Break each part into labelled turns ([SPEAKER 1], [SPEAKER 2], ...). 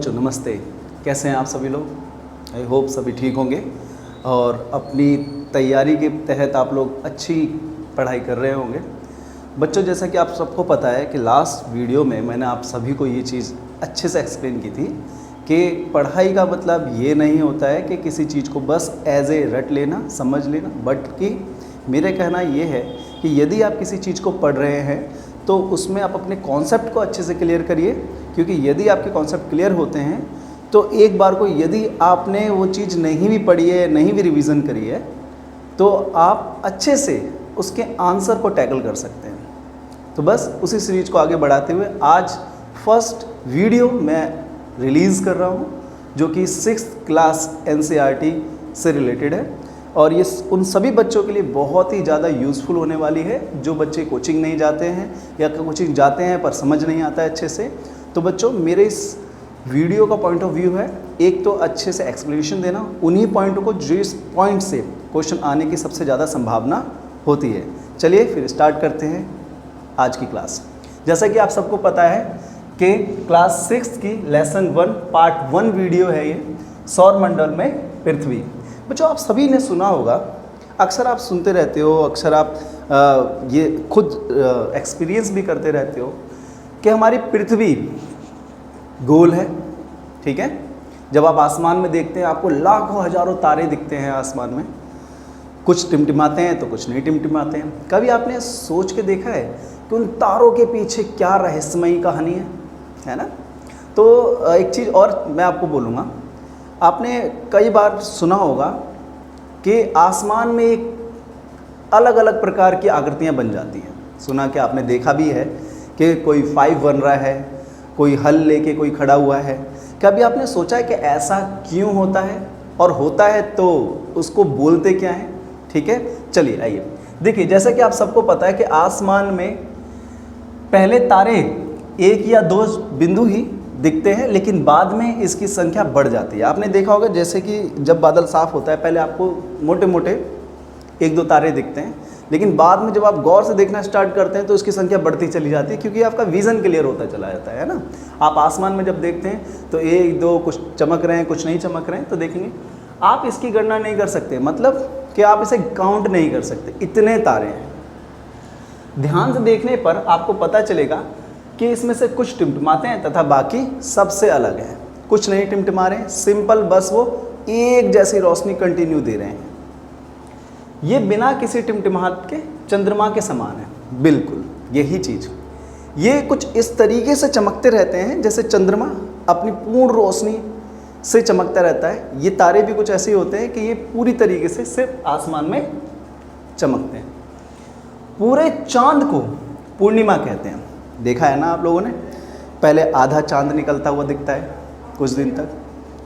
[SPEAKER 1] बच्चों, नमस्ते। कैसे हैं आप सभी लोग? आई होप सभी ठीक होंगे और अपनी तैयारी के तहत आप लोग अच्छी पढ़ाई कर रहे होंगे। बच्चों, जैसा कि आप सबको पता है कि लास्ट वीडियो में मैंने आप सभी को ये चीज़ अच्छे से एक्सप्लेन की थी कि पढ़ाई का मतलब ये नहीं होता है कि किसी चीज़ को बस एज ए रट लेना, समझ लेना, बट कि मेरे कहना ये है कि यदि आप किसी चीज़ को पढ़ रहे हैं तो उसमें आप अपने कॉन्सेप्ट को अच्छे से क्लियर करिए, क्योंकि यदि आपके कॉन्सेप्ट क्लियर होते हैं तो एक बार को यदि आपने वो चीज़ नहीं भी पढ़ी है, नहीं भी रिवीजन करी है, तो आप अच्छे से उसके आंसर को टैकल कर सकते हैं। तो बस उसी सीरीज को आगे बढ़ाते हुए आज फर्स्ट वीडियो मैं रिलीज़ कर रहा हूँ जो कि 6th क्लास NCERT से रिलेटेड है और ये उन सभी बच्चों के लिए बहुत ही ज़्यादा यूज़फुल होने वाली है जो बच्चे कोचिंग नहीं जाते हैं या कोचिंग जाते हैं पर समझ नहीं आता है अच्छे से। तो बच्चों, मेरे इस वीडियो का पॉइंट ऑफ व्यू है एक तो अच्छे से एक्सप्लेनेशन देना उन्हीं पॉइंटों को जिस पॉइंट से क्वेश्चन आने की सबसे ज़्यादा संभावना होती है। चलिए फिर स्टार्ट करते हैं आज की क्लास। जैसा कि आप सबको पता है कि क्लास 6 की लेसन 1 पार्ट 1 वीडियो है ये, सौरमंडल में पृथ्वी। बच्चों, आप सभी ने सुना होगा, अक्सर आप सुनते रहते हो, अक्सर आप ये खुद एक्सपीरियंस भी करते रहते हो कि हमारी पृथ्वी गोल है, ठीक है। जब आप आसमान में देखते हैं आपको लाखों हजारों तारे दिखते हैं आसमान में, कुछ टिमटिमाते हैं तो कुछ नहीं टिमटिमाते हैं। कभी आपने सोच के देखा है कि उन तारों के पीछे क्या रहस्यमयी कहानी है ना? तो एक चीज़ और मैं आपको बोलूँगा, आपने कई बार सुना होगा कि आसमान में एक अलग अलग प्रकार की आकृतियाँ बन जाती हैं। सुना कि आपने देखा भी है कि कोई 5 बन रहा है, कोई हल लेके कोई खड़ा हुआ है। कभी आपने सोचा है कि ऐसा क्यों होता है, और होता है तो उसको बोलते क्या है? ठीक है, चलिए आइए देखिए। जैसा कि आप सबको पता है कि आसमान में पहले तारे 1 या 2 बिंदु ही दिखते हैं, लेकिन बाद में इसकी संख्या बढ़ जाती है। आपने देखा होगा जैसे कि जब बादल साफ़ होता है पहले आपको मोटे मोटे 1-2 तारे दिखते हैं, लेकिन बाद में जब आप गौर से देखना स्टार्ट करते हैं तो उसकी संख्या बढ़ती चली जाती है, क्योंकि आपका विज़न क्लियर होता चला जाता है ना। आप आसमान में जब देखते हैं तो 1-2 कुछ चमक रहे हैं, कुछ नहीं चमक रहे हैं, तो देखेंगे आप इसकी गणना नहीं कर सकते, मतलब कि आप इसे काउंट नहीं कर सकते, इतने तारे हैं। ध्यान से देखने पर आपको पता चलेगा कि इसमें से कुछ टिमटिमाते हैं तथा बाकी सबसे अलग हैं। कुछ नहीं टिमटिमा रहे हैं, सिंपल बस वो एक जैसी रोशनी कंटिन्यू दे रहे हैं। ये बिना किसी टिमटिमाहट के चंद्रमा के समान है, बिल्कुल यही चीज़। ये कुछ इस तरीके से चमकते रहते हैं जैसे चंद्रमा अपनी पूर्ण रोशनी से चमकता रहता है। ये तारे भी कुछ ऐसे होते हैं कि ये पूरी तरीके से सिर्फ आसमान में चमकते हैं। पूरे चांद को पूर्णिमा कहते हैं। देखा है ना आप लोगों ने, पहले आधा चांद निकलता हुआ दिखता है कुछ दिन तक,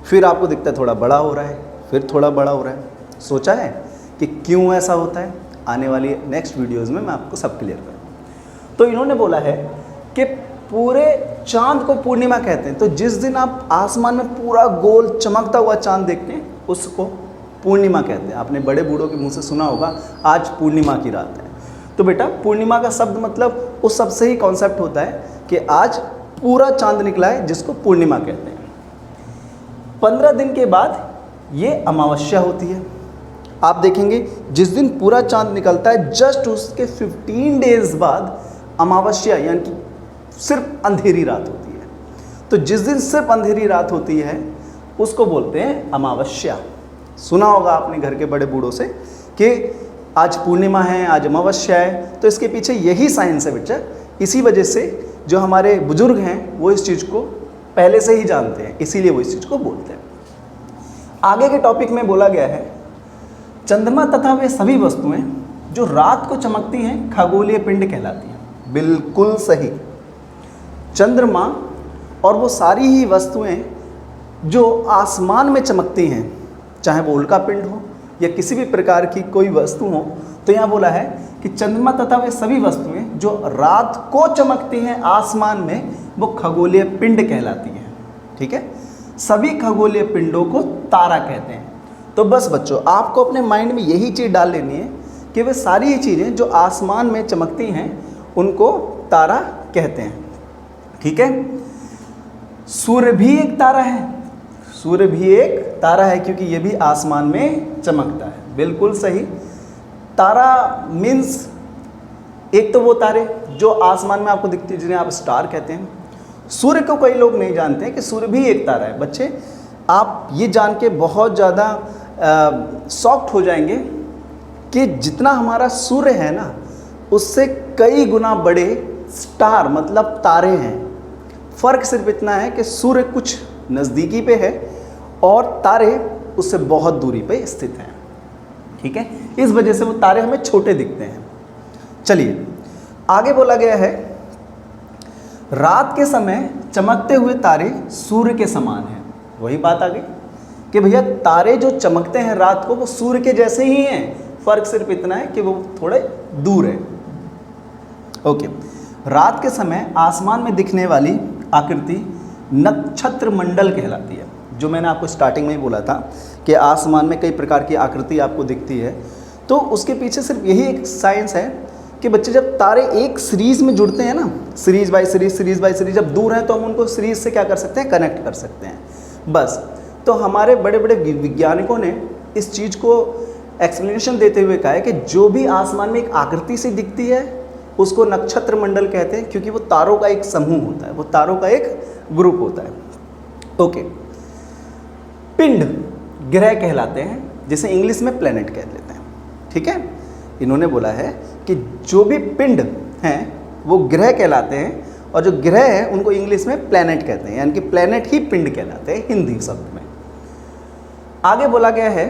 [SPEAKER 1] फिर आपको दिखता है थोड़ा बड़ा हो रहा है, फिर थोड़ा बड़ा हो रहा है। सोचा है कि क्यों ऐसा होता है? आने वाली नेक्स्ट वीडियोस में मैं आपको सब क्लियर करूँगा। तो इन्होंने बोला है कि पूरे चांद को पूर्णिमा कहते हैं। तो जिस दिन आप आसमान में पूरा गोल चमकता हुआ चांद देखते हैं उसको पूर्णिमा कहते हैं। आपने बड़े बूढ़ों के मुँह से सुना होगा आज पूर्णिमा की रात है। तो बेटा, पूर्णिमा का शब्द मतलब उस सबसे ही कॉन्सेप्ट होता है कि आज पूरा चांद निकला है, जिसको पूर्णिमा कहते हैं। 15 दिन के बाद ये अमावस्या होती है। आप देखेंगे जिस दिन पूरा चांद निकलता है जस्ट उसके 15 डेज बाद अमावस्या यानी कि सिर्फ अंधेरी रात होती है। तो जिस दिन सिर्फ अंधेरी रात होती है उसको बोलते हैं अमावस्या। सुना होगा आपने घर के बड़े बूढ़ों से कि आज पूर्णिमा है, आज अमावस्या है। तो इसके पीछे यही साइंस है बच्चा। इसी वजह से जो हमारे बुजुर्ग हैं वो इस चीज़ को पहले से ही जानते हैं, इसीलिए वो इस चीज़ को बोलते हैं। आगे के टॉपिक में बोला गया है चंद्रमा तथा वे सभी वस्तुएं जो रात को चमकती हैं खगोलीय पिंड कहलाती हैं। बिल्कुल सही। चंद्रमा और वो सारी ही वस्तुएं जो आसमान में चमकती हैं, चाहे वो उल्का पिंड हो या किसी भी प्रकार की कोई वस्तु हो, तो यहाँ बोला है कि चंद्रमा तथा वे सभी वस्तुएं जो रात को चमकती हैं आसमान में वो खगोलीय पिंड कहलाती हैं। ठीक है, सभी खगोलीय पिंडों को तारा कहते हैं। तो बस बच्चों, आपको अपने माइंड में यही चीज़ डाल लेनी है कि वे सारी ही चीज़ें जो आसमान में चमकती हैं उनको तारा कहते हैं। ठीक है, सूर्य भी एक तारा है, सूर्य भी एक तारा है क्योंकि ये भी आसमान में चमकता है। बिल्कुल सही। तारा मीन्स एक तो वो तारे जो आसमान में आपको दिखते हैं जिन्हें आप स्टार कहते हैं। सूर्य को कई लोग नहीं जानते हैं कि सूर्य भी एक तारा है। बच्चे आप ये जान के बहुत ज़्यादा शॉक्ड हो जाएंगे कि जितना हमारा सूर्य है ना उससे कई गुना बड़े स्टार मतलब तारे हैं। फ़र्क सिर्फ इतना है कि सूर्य कुछ नज़दीकी पे है और तारे उससे बहुत दूरी पे स्थित हैं। ठीक है, इस वजह से वो तारे हमें छोटे दिखते हैं। चलिए आगे बोला गया है, रात के समय चमकते हुए तारे सूर्य के समान हैं। वही बात आ गई कि भैया तारे जो चमकते हैं रात को वो सूर्य के जैसे ही हैं, फ़र्क सिर्फ इतना है कि वो थोड़े दूर है। ओके, रात के समय आसमान में दिखने वाली आकृति नक्षत्र मंडल कहलाती है। जो मैंने आपको स्टार्टिंग में ही बोला था कि आसमान में कई प्रकार की आकृति आपको दिखती है, तो उसके पीछे सिर्फ यही एक साइंस है कि बच्चे जब तारे एक सीरीज़ में जुड़ते हैं ना, सीरीज़ बाय सीरीज़, जब दूर हैं तो हम उनको सीरीज़ से क्या कर सकते हैं, कनेक्ट कर सकते हैं। बस, तो हमारे बड़े बड़े वैज्ञानिकों ने इस चीज़ को एक्सप्लेनेशन देते हुए कहा है कि जो भी आसमान में एक आकृति सी दिखती है उसको नक्षत्र मंडल कहते हैं, क्योंकि वो तारों का एक समूह होता है, वो तारों का एक ग्रुप होता है। ओके, पिंड ग्रह कहलाते हैं, जिसे इंग्लिश में प्लैनेट कह लेते हैं। ठीक है, इन्होंने बोला है कि जो भी पिंड हैं वो ग्रह कहलाते हैं और जो ग्रह हैं उनको इंग्लिश में प्लैनेट कहते हैं, यानी कि प्लैनेट ही पिंड कहलाते हैं हिंदी शब्द में। आगे बोला गया है,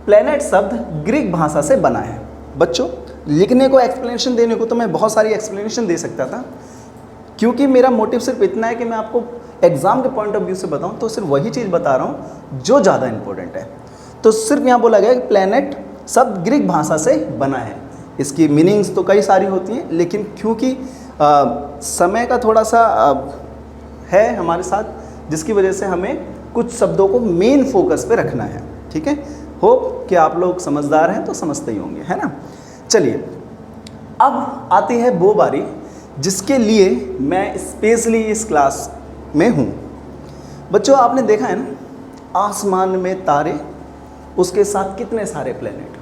[SPEAKER 1] प्लैनेट शब्द ग्रीक भाषा से बना है। बच्चों लिखने को एक्सप्लेनेशन देने को तो मैं बहुत सारी एक्सप्लेनेशन दे सकता था, क्योंकि मेरा मोटिव सिर्फ इतना है कि मैं आपको एग्ज़ाम के पॉइंट ऑफ व्यू से बताऊं, तो सिर्फ वही चीज़ बता रहा हूं जो ज़्यादा इंपॉर्टेंट है। तो सिर्फ यहाँ बोला गया कि प्लैनेट शब्द ग्रीक भाषा से बना है। इसकी मीनिंग्स तो कई सारी होती हैं, लेकिन क्योंकि समय का थोड़ा सा है हमारे साथ, जिसकी वजह से हमें कुछ शब्दों को मेन फोकस पे रखना है। ठीक है, होप कि आप लोग समझदार हैं तो समझते ही होंगे, है ना। चलिए अब आती है वो बारी जिसके लिए मैं स्पेशली इस क्लास में हूँ। बच्चों आपने देखा है ना आसमान में तारे, उसके साथ कितने सारे प्लेनेट।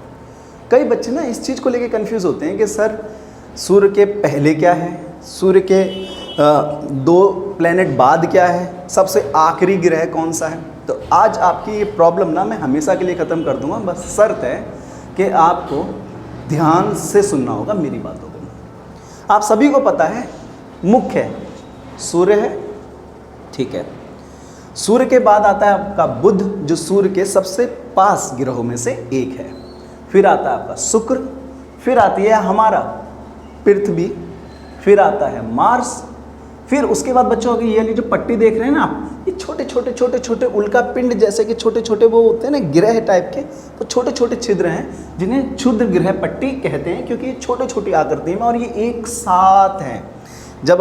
[SPEAKER 1] कई बच्चे ना इस चीज़ को लेके कंफ्यूज होते हैं कि सर सूर्य के पहले क्या है, सूर्य के 2 प्लेनेट बाद क्या है, सबसे आखिरी ग्रह कौन सा है। तो आज आपकी ये प्रॉब्लम ना मैं हमेशा के लिए ख़त्म कर दूंगा, बस शर्त है कि आपको ध्यान से सुनना होगा मेरी बातों को। आप सभी को पता है मुख्य सूर्य है, ठीक है। सूर्य के बाद आता है आपका बुध, जो सूर्य के सबसे पास ग्रहों में से एक है। फिर आता है आपका शुक्र, फिर आती है हमारा पृथ्वी, फिर आता है मार्स, फिर उसके बाद बच्चों की ये जो पट्टी देख रहे हैं ना आप, ये छोटे छोटे छोटे छोटे उल्का पिंड जैसे कि छोटे छोटे वो होते हैं ना ग्रह टाइप के, तो छोटे छोटे छिद्र हैं जिन्हें क्षुद्र ग्रह पट्टी कहते हैं, क्योंकि ये छोटे छोटी आकृति में और ये एक साथ हैं। जब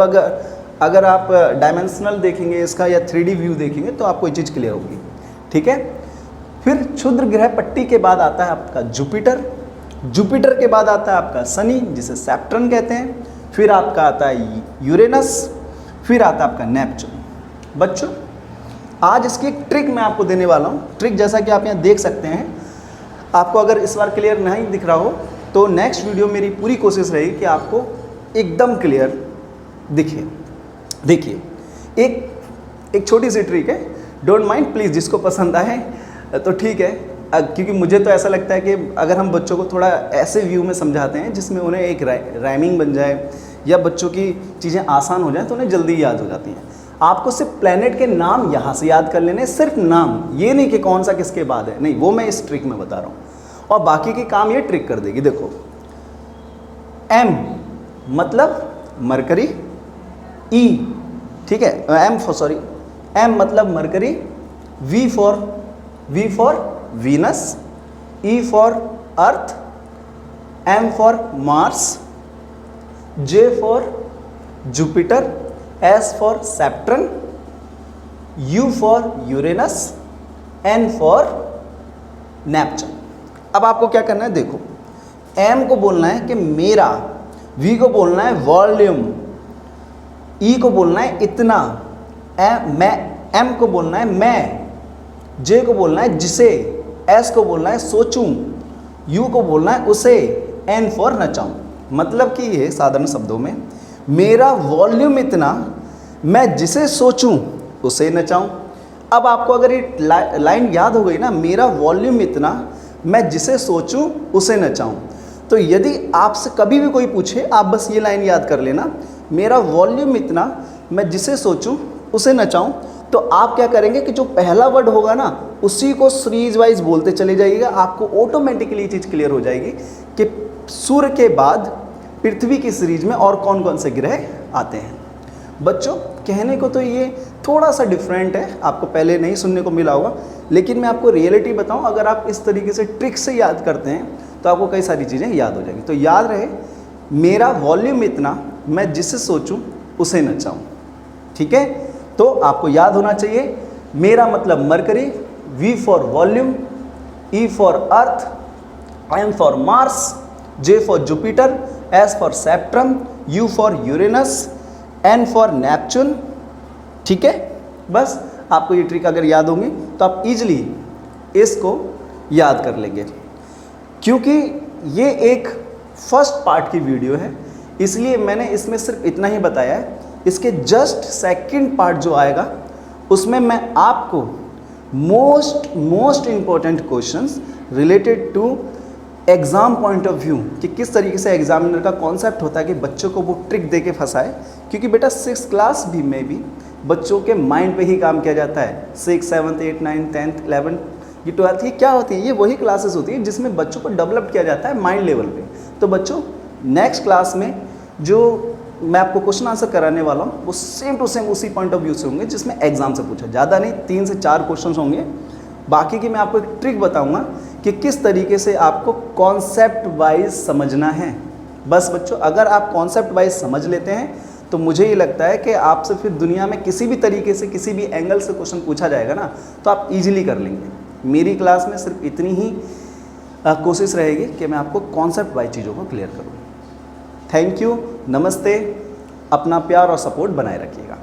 [SPEAKER 1] अगर आप डायमेंशनल देखेंगे इसका या 3D व्यू देखेंगे तो आपको ये चीज़ क्लियर होगी। ठीक है, फिर क्षुद्र ग्रह पट्टी के बाद आता है आपका जुपिटर, जुपिटर के बाद आता है आपका शनि जिसे सैटर्न कहते हैं, फिर आपका आता है यूरेनस, फिर आता है आपका नेपच्यून। बच्चों आज इसकी एक ट्रिक मैं आपको देने वाला हूँ। ट्रिक जैसा कि आप यहाँ देख सकते हैं, आपको अगर इस बार क्लियर नहीं दिख रहा हो तो नेक्स्ट वीडियो मेरी पूरी कोशिश रहेगी कि आपको एकदम क्लियर दिखे। देखिए एक छोटी सी ट्रिक है, डोंट माइंड प्लीज़, जिसको पसंद आए तो ठीक है, क्योंकि मुझे तो ऐसा लगता है कि अगर हम बच्चों को थोड़ा ऐसे व्यू में समझाते हैं जिसमें उन्हें एक राइमिंग बन जाए या बच्चों की चीज़ें आसान हो जाए तो उन्हें जल्दी याद हो जाती हैं। आपको सिर्फ प्लैनेट के नाम यहाँ से याद कर लेने, सिर्फ नाम, ये नहीं कि कौन सा किसके बाद है, नहीं, वो मैं इस ट्रिक में बता रहा हूँ और बाकी के काम ये ट्रिक कर देगी। देखो M मतलब मरकरी, E ठीक है, M मतलब mercury, V for Venus, E for earth, M for Mars, J for Jupiter, S for Saturn, U for Uranus, N for Neptune. अब आपको क्या करना है, देखो M को बोलना है कि मेरा, V को बोलना है वॉल्यूम, E को बोलना है इतना, मैं, एम को बोलना है मैं, जे को बोलना है जिसे, एस को बोलना है सोचूं, यू को बोलना है उसे, एन फॉर नचाऊं। मतलब कि ये साधारण शब्दों में, मेरा वॉल्यूम इतना, मैं जिसे सोचूं उसे नचाऊं। अब आपको अगर ये लाइन याद हो गई ना, मेरा वॉल्यूम इतना, मैं जिसे सोचूं उसे नचाऊं, तो यदि आपसे कभी भी कोई पूछे आप बस ये लाइन याद कर लेना, मेरा वॉल्यूम इतना, मैं जिसे सोचूं उसे नचाऊं। तो आप क्या करेंगे कि जो पहला वर्ड होगा ना उसी को सीरीज वाइज बोलते चले जाइएगा, आपको ऑटोमेटिकली ये चीज़ क्लियर हो जाएगी कि सूर्य के बाद पृथ्वी की सीरीज में और कौन कौन से ग्रह आते हैं। बच्चों कहने को तो ये थोड़ा सा डिफरेंट है, आपको पहले नहीं सुनने को मिला होगा, लेकिन मैं आपको रियलिटी बताऊं, अगर आप इस तरीके से ट्रिक से याद करते हैं तो आपको कई सारी चीज़ें याद हो जाएंगी। तो याद रहे, मेरा वॉल्यूम इतना, मैं जिसे सोचूं उसे नचाऊं। ठीक है, तो आपको याद होना चाहिए, मेरा मतलब Mercury, V for volume, E for Earth, M for Mars, J for Jupiter, S for Saturn, U for Uranus, N for Neptune. ठीक है, बस आपको ये ट्रिक अगर याद होंगी तो आप इजीली इसको याद कर लेंगे। क्योंकि ये एक फर्स्ट पार्ट की वीडियो है इसलिए मैंने इसमें सिर्फ इतना ही बताया है। इसके जस्ट सेकंड पार्ट जो आएगा उसमें मैं आपको most important questions related to exam point of view कि किस तरीके से एग्जामिनर का कॉन्सेप्ट होता है कि बच्चों को वो ट्रिक दे के फंसाए। क्योंकि बेटा 6th क्लास भी में भी बच्चों के माइंड पे ही काम किया जाता है। 6th 7th 8th 9th 10th 11th ये 12th ये क्या होती है, ये वही क्लासेस होती है जिसमें बच्चों को डेवलप किया जाता है माइंड लेवल पे। तो बच्चों नेक्स्ट क्लास में जो मैं आपको क्वेश्चन आंसर कराने वाला हूँ वो सेम टू सेम उसी पॉइंट ऑफ व्यू से होंगे जिसमें एग्जाम से पूछा, ज़्यादा नहीं 3 से 4 क्वेश्चन होंगे। बाकी की मैं आपको एक ट्रिक बताऊंगा कि किस तरीके से आपको कॉन्सेप्ट वाइज समझना है। बस बच्चों अगर आप कॉन्सेप्ट वाइज समझ लेते हैं तो मुझे ये लगता है कि आपसे फिर दुनिया में किसी भी तरीके से किसी भी एंगल से क्वेश्चन पूछा जाएगा ना तो आप इजीली कर लेंगे। मेरी क्लास में सिर्फ इतनी ही कोशिश रहेगी कि मैं आपको कॉन्सेप्ट वाइज चीज़ों को क्लियर करूँ। थैंक यू, नमस्ते, अपना प्यार और सपोर्ट बनाए रखिएगा।